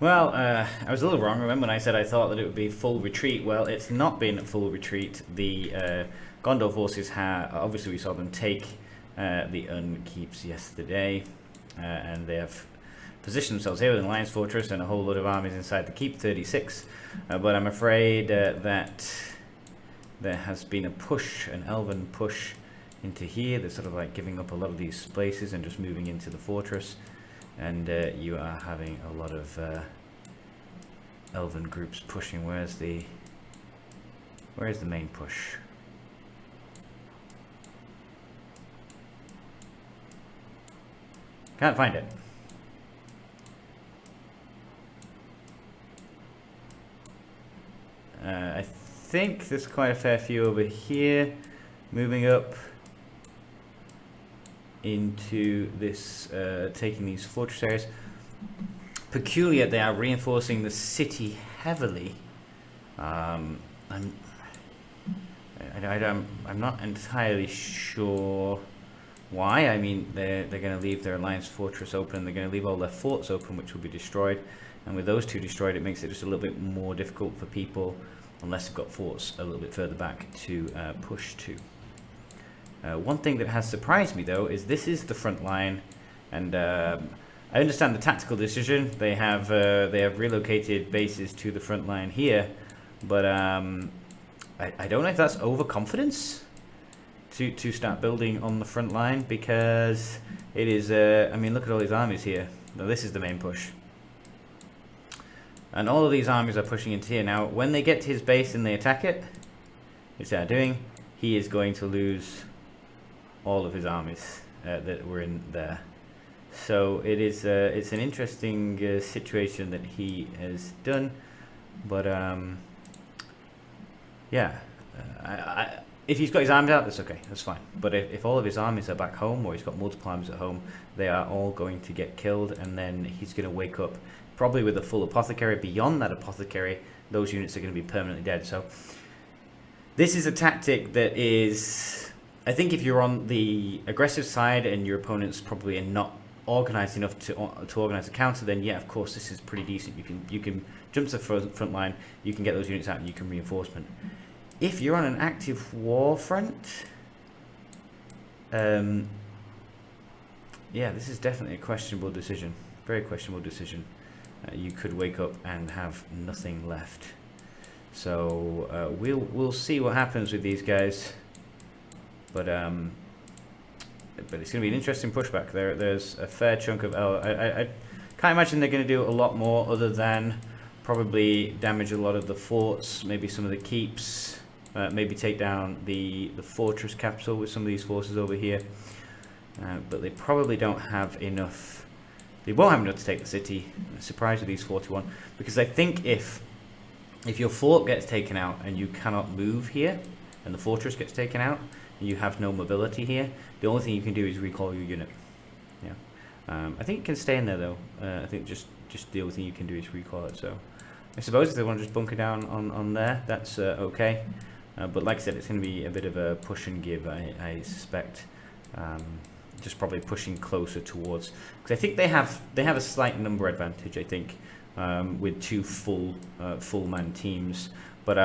Well, I was a little wrong. Remember when I said I thought that it would be full retreat? Well, it's not been a full retreat. The Gondor forces obviously we saw them take the Undeeps yesterday, and they have positioned themselves here with an Alliance Fortress and a whole lot of armies inside the Keep 36. But I'm afraid that there has been a push, an Elven push into here. They're sort of like giving up a lot of these places and just moving into the fortress. And you are having a lot of Elven groups pushing. Where is the main push? Can't find it. I think there's quite a fair few over here, moving up into this, taking these fortress areas. Peculiar, they are reinforcing the city heavily. I'm not entirely sure why. I mean, they're going to leave their Alliance Fortress open. They're going to leave all their forts open, which will be destroyed. And with those two destroyed, it makes it just a little bit more difficult for people, unless they've got forts a little bit further back, to push to. One thing that has surprised me, though, is this is the front line, and I understand the tactical decision. They have relocated bases to the front line here, but I don't know if that's overconfidence to start building on the front line, because it is. I mean, look at all these armies here. Now, this is the main push. And all of these armies are pushing into here. Now, when they get to his base and they attack it, which they are doing, he is going to lose all of his armies that were in there. So it is it's an interesting situation that he has done. But yeah, if he's got his armies out, that's okay, that's fine. But if all of his armies are back home, or he's got multiple armies at home, they are all going to get killed, and then he's going to wake up probably with a full apothecary. Beyond that apothecary, those units are going to be permanently dead. So this is a tactic that is, I think, if you're on the aggressive side and your opponent's probably not organized enough to organize a counter, then yeah, of course, this is pretty decent. You can jump to the front line, you can get those units out, and you can reinforcement. If you're on an active war front, yeah, this is definitely a questionable decision. Very questionable decision. You could wake up and have nothing left. So we'll see what happens with these guys. But it's going to be an interesting pushback. There's a fair chunk of I can't imagine they're going to do a lot more other than probably damage a lot of the forts, maybe some of the keeps, maybe take down the fortress capital with some of these forces over here. But they probably don't have enough. They won't have enough to take the city. I'm surprised with these 41, because I think if your fort gets taken out and you cannot move here, and the fortress gets taken out, and you have no mobility here, the only thing you can do is recall your unit. Yeah, I think it can stay in there though. I think just the only thing you can do is recall it. So I suppose if they want to just bunker down on there, that's okay. But like I said, it's going to be a bit of a push and give, I suspect. Just probably pushing closer towards, because I think they have a slight number advantage, I think, with two full man teams. But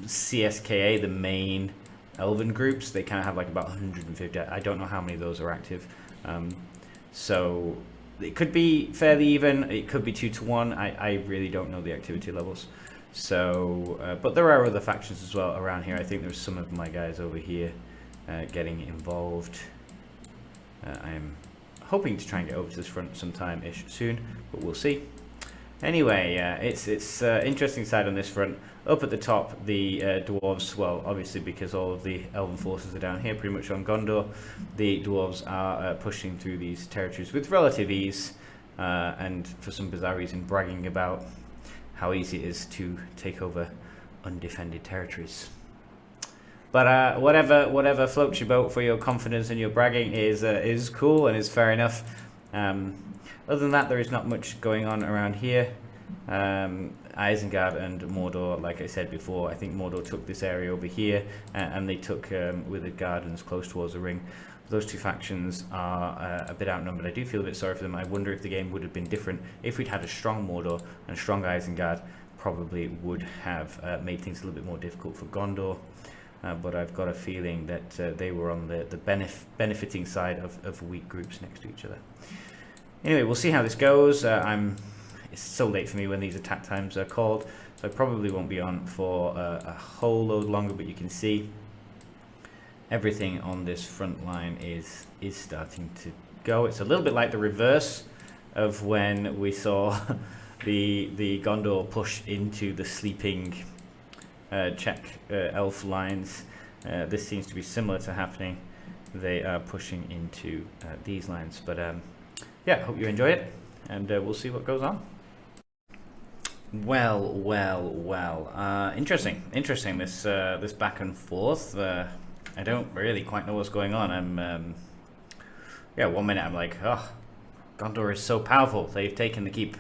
CSKA, the main Elven groups, they kind of have like about 150. I don't know how many of those are active. So it could be fairly even. It could be 2-1. I really don't know the activity levels. So, but there are other factions as well around here. I think there's some of my guys over here getting involved. I'm hoping to try and get over to this front sometime-ish soon, but we'll see. Anyway, it's interesting side on this front. Up at the top, the dwarves, well, obviously because all of the Elven forces are down here, pretty much on Gondor, the dwarves are pushing through these territories with relative ease, and for some bizarre reason bragging about how easy it is to take over undefended territories. But whatever floats your boat for your confidence and your bragging is cool and is fair enough. Other than that, there is not much going on around here. Isengard and Mordor, like I said before, I think Mordor took this area over here, and they took with the gardens close towards the ring. Those two factions are a bit outnumbered. I do feel a bit sorry for them. I wonder if the game would have been different if we'd had a strong Mordor and a strong Isengard. Probably would have made things a little bit more difficult for Gondor. But I've got a feeling that they were on the benefiting side of weak groups next to each other. Anyway, we'll see how this goes. It's so late for me when these attack times are called, so I probably won't be on for a whole load longer, but you can see everything on this front line is starting to go. It's a little bit like the reverse of when we saw the Gondor push into the sleeping Czech elf lines. This seems to be similar to happening. They are pushing into these lines, but yeah, hope you enjoy it, and we'll see what goes on. Well, interesting this back and forth. I don't really quite know what's going on. Yeah, 1 minute I'm like, oh, Gondor is so powerful, they've taken the keep,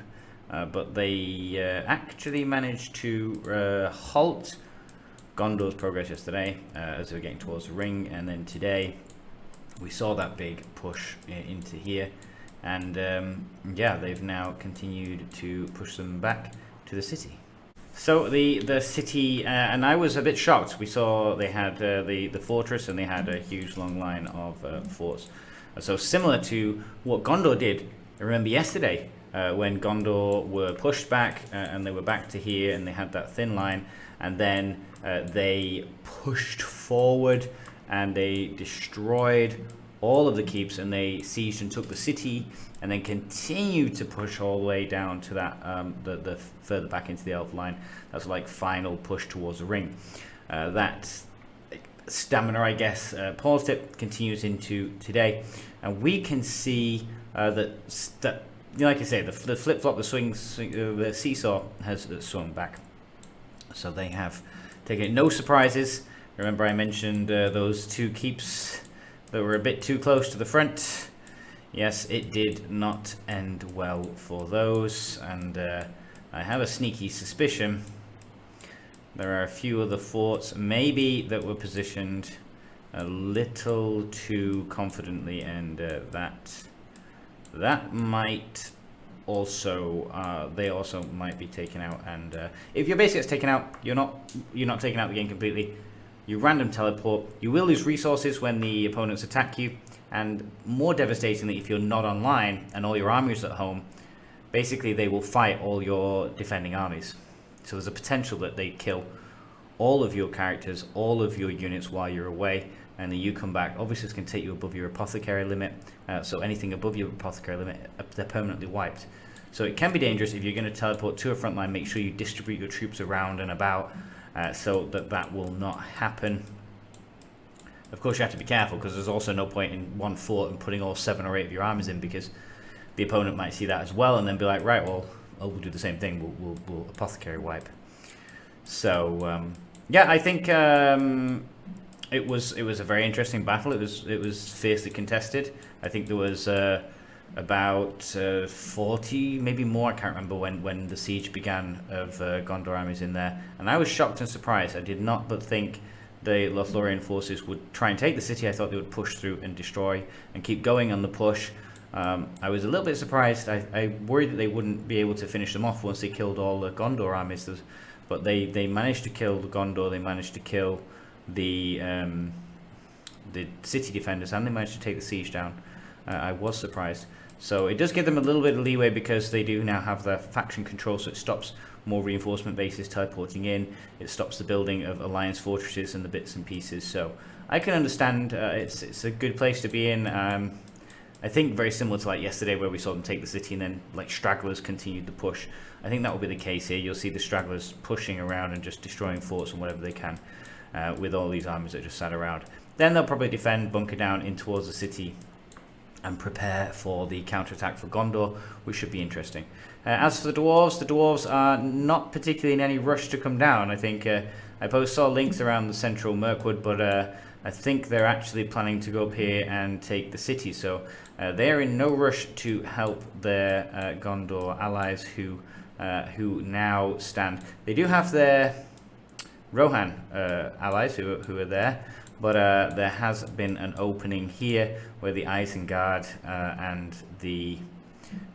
but they actually managed to halt Gondor's progress yesterday as they were getting towards the ring, and then today we saw that big push into here, and yeah, they've now continued to push them back to the city. So the city, and I was a bit shocked. We saw they had the fortress, and they had a huge long line of forts. So similar to what Gondor did. I remember yesterday when Gondor were pushed back and they were back to here, and they had that thin line, and then they pushed forward and they destroyed all of the keeps, and they sieged and took the city, and then continued to push all the way down to that the further back into the elf line. That's like final push towards the ring. That stamina, I guess, paused it, continues into today, and we can see that like I say, the flip flop, the the seesaw has swung back. So they have taken no surprises. Remember, I mentioned those two keeps that were a bit too close to the front. Yes, it did not end well for those, and I have a sneaky suspicion there are a few other forts maybe that were positioned a little too confidently, and that might also they also might be taken out. And if your base gets taken out, you're not taking out the game completely. You random teleport. You will lose resources when the opponents attack you, and more devastatingly, if you're not online and all your armies are at home, basically they will fight all your defending armies. So there's a potential that they kill all of your characters, all of your units while you're away, and then you come back. Obviously this can take you above your apothecary limit, so anything above your apothecary limit, they're permanently wiped. So it can be dangerous. If you're going to teleport to a front line, make sure you distribute your troops around and about, so that will not happen. Of course, you have to be careful, because there's also no point in one fort and putting all 7 or 8 of your armies in, because the opponent might see that as well and then be like, right, well, we'll do the same thing. We'll apothecary wipe. So yeah, I think it was a very interesting battle. It was fiercely contested. I think there was about 40, maybe more, I can't remember, when the siege began, of Gondor armies in there, and I was shocked and surprised. I did not but think the Lothlorien forces would try and take the city. I thought they would push through and destroy and keep going on the push. I was a little bit surprised. I worried that they wouldn't be able to finish them off once they killed all the Gondor armies, but they managed to kill the Gondor. They managed to kill the city defenders, and they managed to take the siege down. I was surprised. So it does give them a little bit of leeway, because they do now have the faction control, so it stops more reinforcement bases teleporting in. It stops the building of alliance fortresses and the bits and pieces. So I can understand. It's a good place to be in. I think very similar to like yesterday, where we saw them take the city and then like stragglers continued the push. I think that will be the case here. You'll see the stragglers pushing around and just destroying forts and whatever they can with all these armies that just sat around. Then they'll probably defend, bunker down in towards the city, and prepare for the counterattack for Gondor, which should be interesting. As for the dwarves are not particularly in any rush to come down. I think I saw links around the central Mirkwood, but I think they're actually planning to go up here and take the city. So they're in no rush to help their Gondor allies, who who now stand. They do have their Rohan allies who are there, but there has been an opening here where the Isengard and the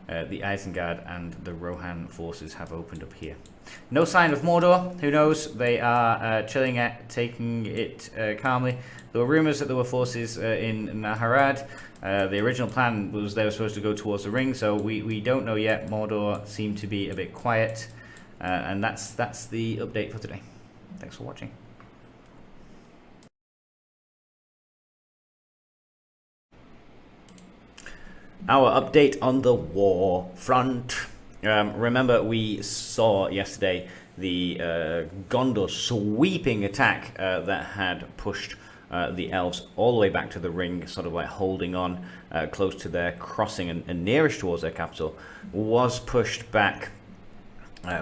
Isengard and the Rohan forces have opened up here. No sign of Mordor. Who knows? They are chilling at taking it calmly. There were rumors that there were forces in Naharad. The original plan was they were supposed to go towards the ring, so we don't know yet. Mordor seemed to be a bit quiet, and that's the update for today. Thanks for watching. Our update on the war front. Remember, we saw yesterday the Gondor sweeping attack that had pushed the elves all the way back to the ring, sort of like holding on close to their crossing and nearest towards their capital, was pushed back.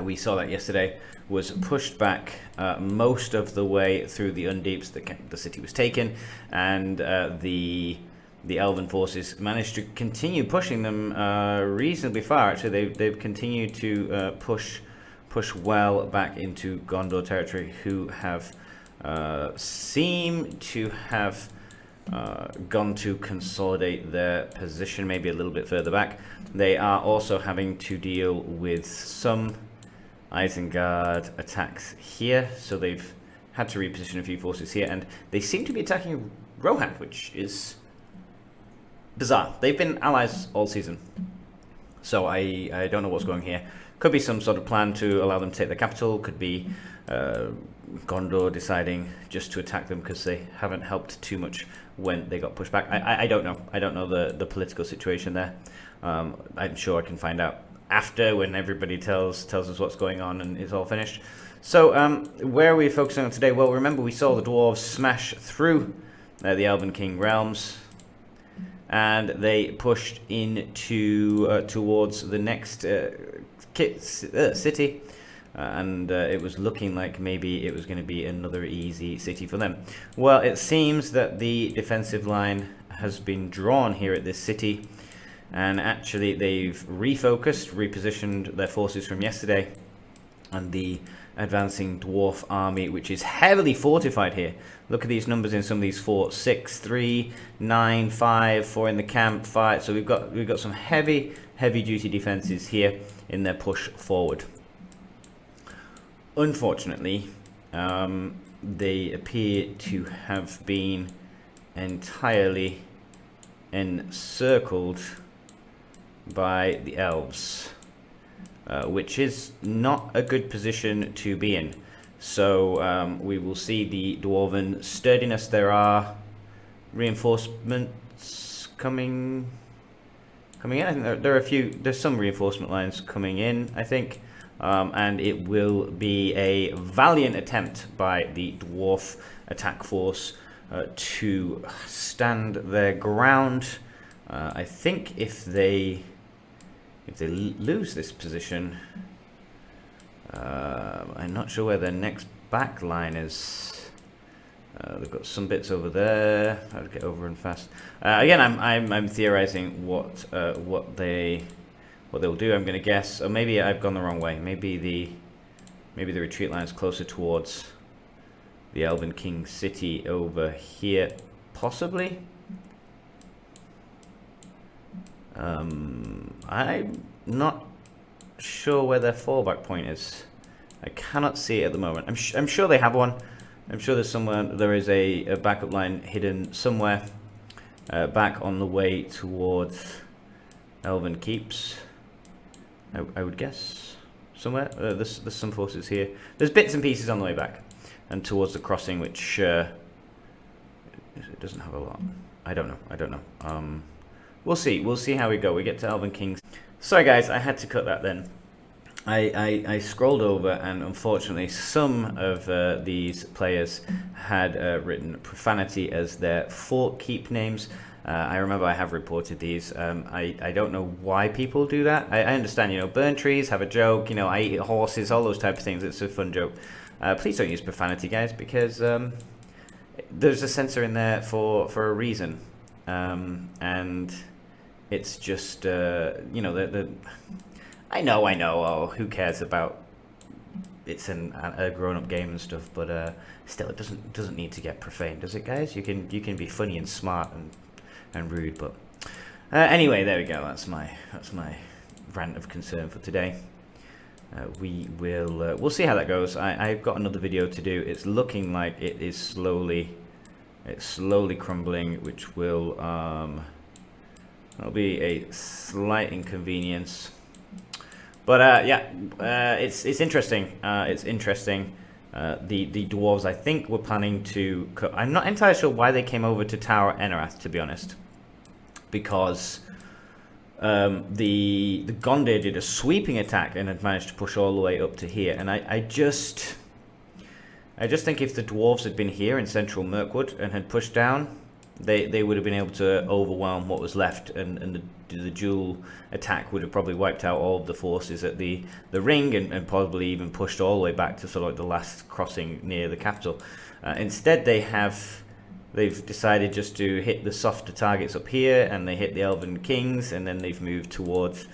We saw that yesterday, was pushed back most of the way through the Undeeps. The city was taken, and the Elven forces managed to continue pushing them reasonably far. Actually, they've continued to push well back into Gondor territory, who have seem to have gone to consolidate their position maybe a little bit further back. They are also having to deal with some Isengard attacks here, so they've had to reposition a few forces here, and they seem to be attacking Rohan, which is bizarre. They've been allies all season, so I don't know what's going here. Could be some sort of plan to allow them to take the capital. Could be Gondor deciding just to attack them because they haven't helped too much when they got pushed back. I don't know. I don't know the political situation there. I'm sure I can find out after, when everybody tells us what's going on and it's all finished. So where are we focusing on today? Well, remember we saw the dwarves smash through the Elven King realms, and they pushed into towards the next city, and it was looking like maybe it was going to be another easy city for them. Well, it seems that the defensive line has been drawn here at this city, and actually they've refocused, repositioned their forces from yesterday, and the advancing dwarf army, which is heavily fortified here. Look at these numbers in some of these forts: 6, 3, 9, 5, 4 in the camp, 5. So we've got some heavy duty defenses here in their push forward. Unfortunately, they appear to have been entirely encircled by the elves, which is not a good position to be in. So we will see the Dwarven sturdiness. There are reinforcements coming in. I think there are a few. There's some reinforcement lines coming in, I think, and it will be a valiant attempt by the dwarf attack force to stand their ground. I think if they lose this position, I'm not sure where their next back line is. They've got some bits over there. How to get over and fast. Again, I'm theorizing what they'll do. I'm going to guess, or maybe I've gone the wrong way. Maybe the retreat line is closer towards the Elven King city over here, possibly. I'm not sure where their fallback point is. I cannot see it at the moment. I'm sure they have one. I'm sure there's somewhere. There is a backup line hidden somewhere back on the way towards Elven Keeps. I would guess somewhere. There's some forces here. There's bits and pieces on the way back and towards the crossing, which it doesn't have a lot. I don't know. We'll see. We'll see how we go. We get to Elven Kings. Sorry guys, I had to cut that then. I scrolled over, and unfortunately some of these players had written profanity as their fort keep names. I remember I have reported these. I don't know why people do that. I understand, you know, burn trees, have a joke, you know, I eat horses, all those type of things. It's a fun joke. Please don't use profanity, guys, because there's a censor in there for a reason. And it's just, you know, I know. Oh, who cares about? It's a grown-up game and stuff, but still, it doesn't need to get profane, does it, guys? You can be funny and smart and rude, but anyway, there we go. That's my rant of concern for today. We'll see how that goes. I've got another video to do. It's looking like it's slowly crumbling, which will that'll be a slight inconvenience. But yeah, it's interesting. It's interesting. The dwarves, I think, were planning to. I'm not entirely sure why they came over to Taur Ennorath, to be honest, because the Gondor did a sweeping attack and had managed to push all the way up to here. And I just think if the dwarves had been here in central Mirkwood and had pushed down, they would have been able to overwhelm what was left, and the dual attack would have probably wiped out all of the forces at the ring, and probably even pushed all the way back to sort of like the last crossing near the capital. Instead, they've decided just to hit the softer targets up here, and they hit the Elven kings, and then they've moved towards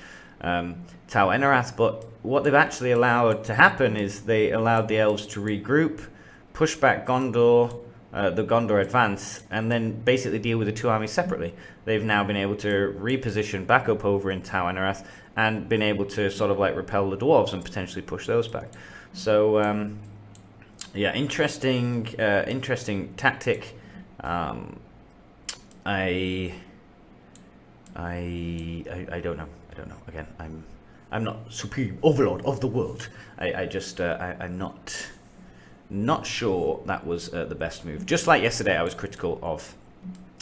Taur Ennorath. But what they've actually allowed to happen is they allowed the elves to regroup, push back Gondor, the Gondor advance, and then basically deal with the two armies separately. They've now been able to reposition back up over in Taur Ennorath and been able to sort of like repel the dwarves and potentially push those back. So yeah, interesting tactic. I don't know. Again, I'm not supreme overlord of the world. I'm not sure that was the best move. Just like yesterday, I was critical of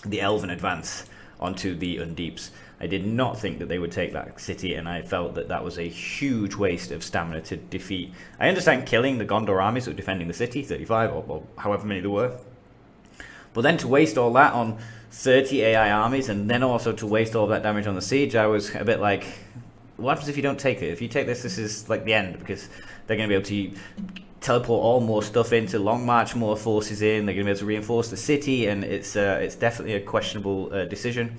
the Elven advance onto the Undeeps. I did not think that they would take that city, and I felt that that was a huge waste of stamina to defeat. I understand killing the Gondor armies that were defending the city, 35 or however many there were. But then to waste all that on 30 AI armies, and then also to waste all that damage on the siege, I was a bit like, what happens if you don't take it? If you take this is like the end, because they're going to be able to teleport all more stuff in, to long march more forces in. They're going to be able to reinforce the city, and it's definitely a questionable decision.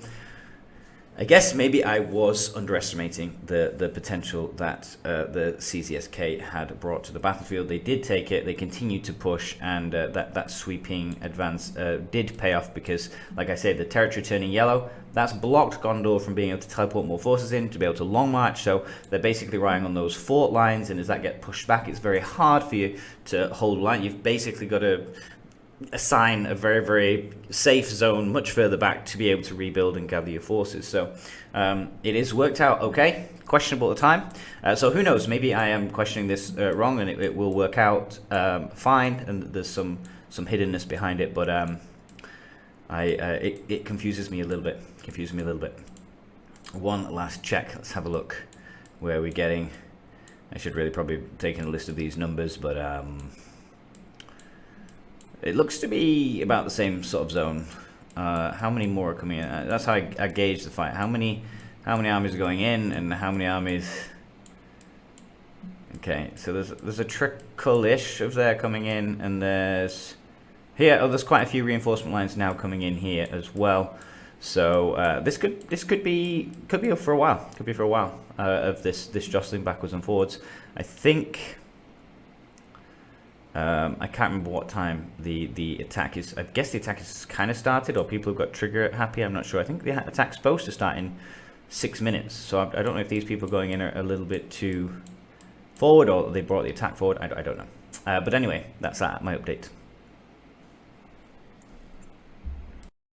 I guess maybe I was underestimating the potential that the CZSK had brought to the battlefield. They did take it, they continued to push, and that sweeping advance did pay off, because, like I said, the territory turning yellow, that's blocked Gondor from being able to teleport more forces in, to be able to long march. So they're basically relying on those fort lines, and as that gets pushed back, it's very hard for you to hold line. You've basically got to assign a very, very safe zone much further back to be able to rebuild and gather your forces. So it is worked out okay. Questionable at the time. So who knows? Maybe I am questioning this wrong, and it will work out fine, and there's some hiddenness behind it. But it confuses me a little bit. One last check. Let's have a look. Where are we getting? I should really probably take in a list of these numbers, but it looks to be about the same sort of zone. How many more are coming in? That's how I gauge the fight. How many armies are going in, and how many armies? Okay, so there's a trickle-ish of there coming in, and there's here. Oh, there's quite a few reinforcement lines now coming in here as well. So this could be up for a while. Could be for a while of this jostling backwards and forwards. I think. I can't remember what time the attack is. I guess the attack is kind of started, or people have got trigger happy. I'm not sure. I think the attack's supposed to start in 6 minutes. So I don't know if these people going in are a little bit too forward, or they brought the attack forward. I don't know. But anyway, that's that. My update.